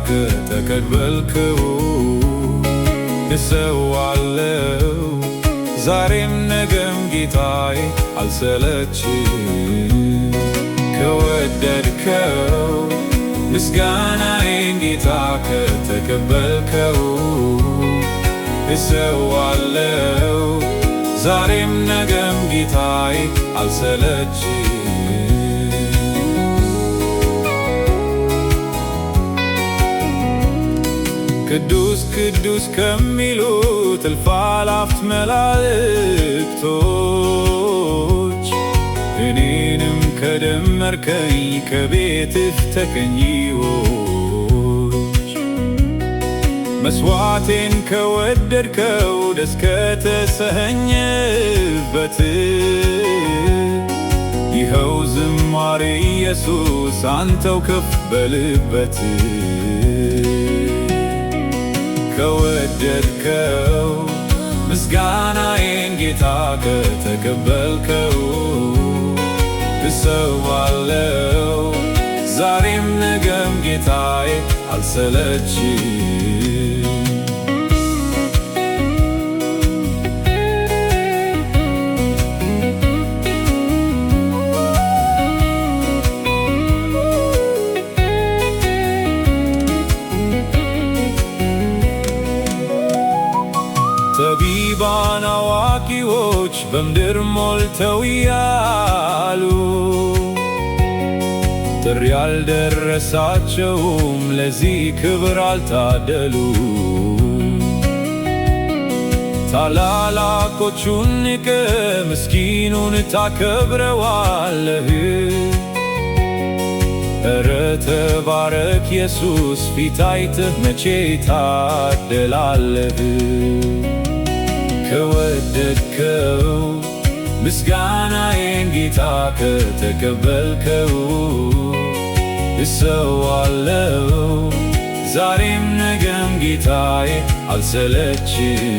ከተቀበልከው እሰዋለሁ ዛሬም ነገም ጌታዬ አልሰለችም። ከወደድከው ምስጋናዬን ጌታ ከተቀበልከው እሰዋለሁ ዛሬም ነገም ጌታዬ አልሰለችም። ቅዱስ ቅዱስ ከሚሉት እልፍ አእላፋት መላእክቶች እኔንም ከደመርከኝ ከቤትህ ተቀኚዎች መስዋዕቴን ከወደድከው ደስ ከተሰኘህበት ይኸው ዝማሬ ኢየሱስ አንተው ከፍ በልበት። ከወደድከው ምስጋናዬን ጌታ ከተቀበልከው እሰዋለሁ ዛሬም ነገም ጌታዬ አልሰለችም። ጠቢባን አዋቂዎች በምድር ሞልተው ያሉ ጥሪ ያልደረሳቸውም ለዚህ ክብር አልታደሉ። ታላላቆቹን ንቀ ምስኪኑን ታከብረዋለህ። እረ ተባረክ ኢየሱስ ፊት አይተህ መቼ ታደላለህ። ከወደድከው ምስጋናዬን ጌታ ከተቀበልከው እሰዋለሁ ዛሬም ነገም ጌታዬ አልሰለችም።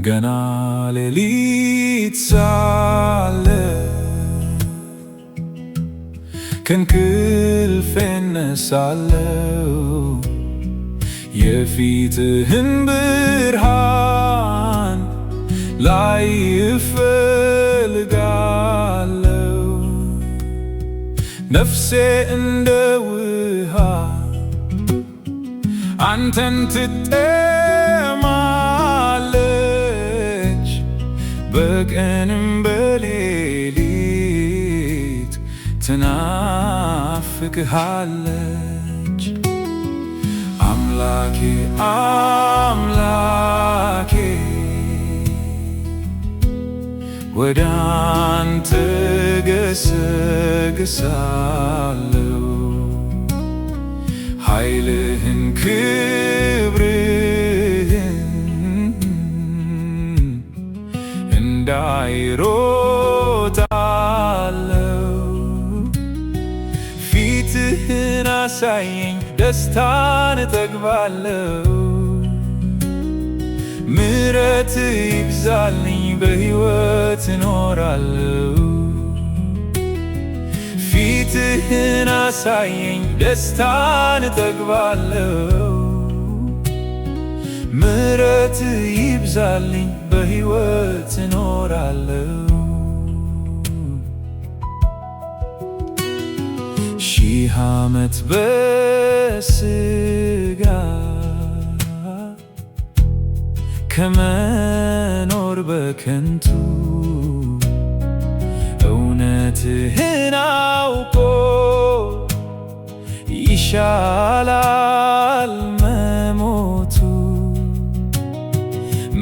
ገና ሌሊት ሳለ ከእንቅልፌ እነሳለሁ የፊትህን ብርሃን ላይ እፈልጋለሁ። ነፍሴ እንደ ውሃ አንተን ትጠማለች በቀንም በሌሊት ትናፍቅሃለች። አምላኬ አምላኬ ወደ አንተ ገሰግሳለሁ ኃይልህን ክብርህን እንዳይሮጣለሁ። ፊትህን አሳየኝ ደስታን እጠግባለሁ። ምሕረት ይብዛልኝ በሕይወት እኖራለሁ። ፊትህን አሳየኝ ደስታን እጠግባለሁ። ምሕረት ይብዛልኝ በሕይወት እኖራለሁ። ሺህ ዓመት በሥጋ ከመኖር በከንቱ እውነትህን አውቆ ይሻላል መሞቱ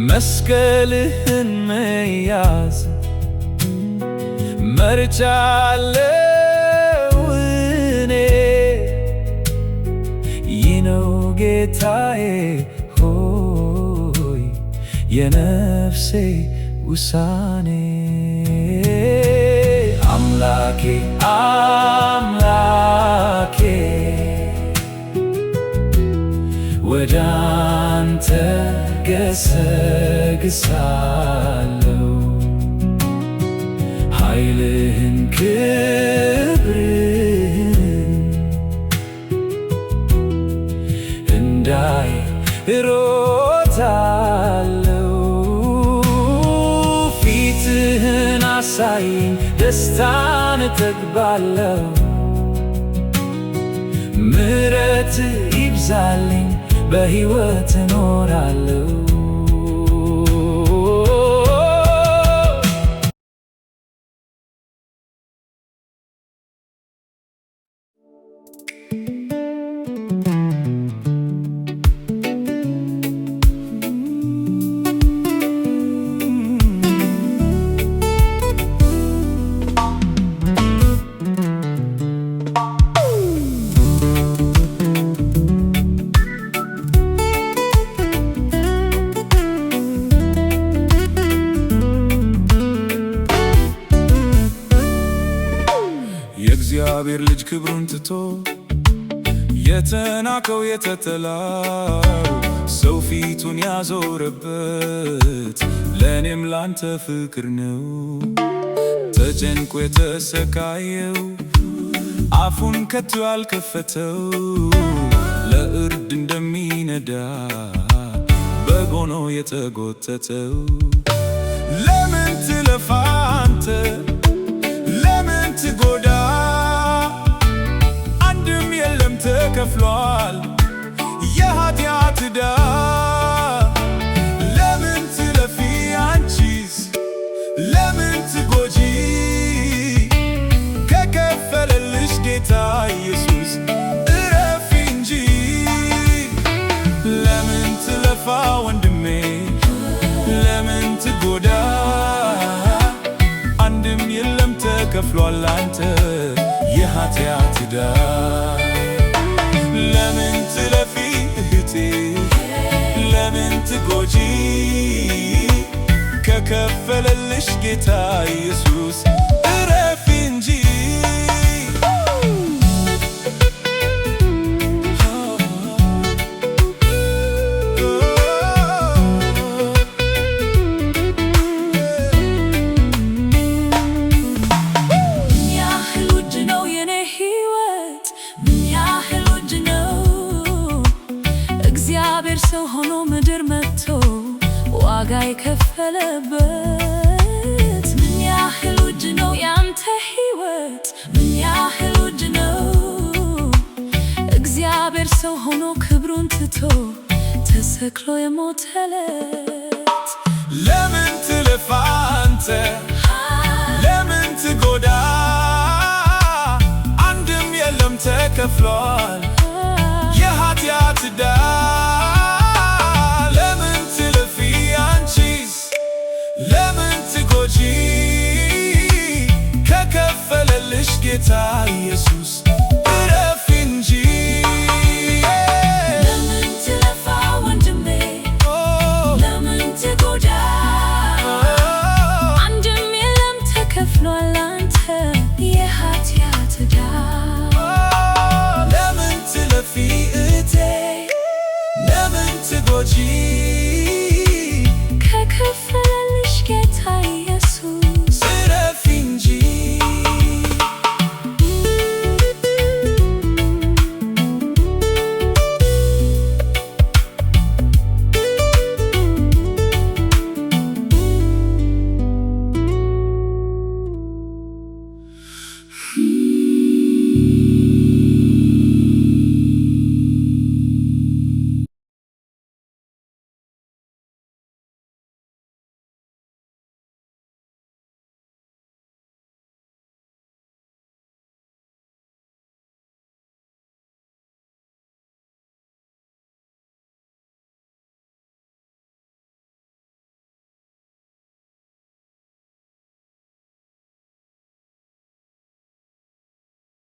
መስቀልህን መያዝ መርጫለሁ እኔ ይህ ነው ጌታዬ ሆይ የነፍሴ ውሳኔ አምላኬ አምላኬ ወደ አንተ ገሰግሳለሁ ኃይልህን ክብርህን እንዳይ እሮጣለሁ ፊትህን አሳየኝ ደስታን እጠግባለሁ ምሕረትህ ይብዛልኝ በሕይወት እኖራለሁ የእግዚአብሔር ልጅ ክብሩን ትቶ የተናቀው የተጠላው ሰው ፊቱን ያዞረበት ለእኔም ላንተ ፍቅር ነው። ተጨንቆ የተሰቃየው አፉን ከቶ ያልከፈተው ለእርድ እንደሚነዳ በግ ሆኖ የተጎተተው ለምን ትለፋ አንተ ለምን ትጎዳ አንድም የለም ተከፍሏል የኃጢአት ዕዳ ለምን ትለፊ አንቺስ ለምን ትጎጂ ከከፈለልሽ ጌታ ኢየሱስ እረፊ እንጂ ለምን ትለፋ ወንድሜ ለምን ትጎዳ አንድም የለም ተከፍሏል አንተ የኃጢአት ዕዳ ለምን ትለፊ እህቴ ለምን ትጎጂ ከከፈለልሽ ጌታ ኢየሱስ እረፊ እንጂ ሰው ሆኖ ምድር መጥቶ ዋጋ የከፈለበት ምን ያህል ውድ ነው ያንተ ሕይወት ምን ያህል ውድ ነው እግዚአብሔር ሰው ሆኖ ክብሩን ትቶ ተሰቅሎ የሞተለት ለምን ትለፋ አንተ ለምን ትጎዳ አንድም የለም ተከፍሏል የኃጢአት ዕዳ